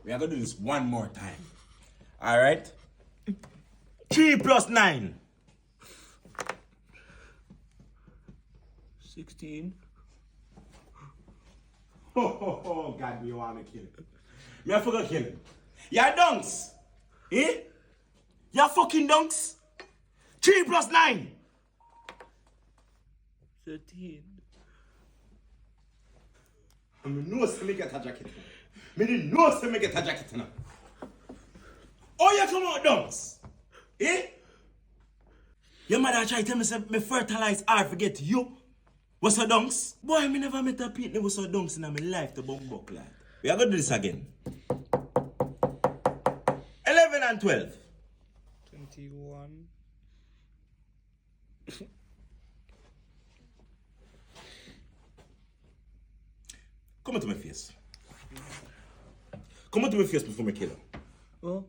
We are going to do this one more time. All right? 3 plus 9. 16. Oh, God, you want me to kill him. Me I forgot kill him. You're dunks. Eh? You're fucking dunks. 3 plus 9. 13. I know me get a jacket. Me didn't know me get a jacket now. Oh, you come out dunks. Eh? Your mother try to tell me say me fertilize hard forget you. What's a dunks? Boy, me never met a Pete what's a dunks in my life to bump buck lad. We are going to do this again. 11 and 12. 21. Come to my face. Come to my face before me kill her. Oh.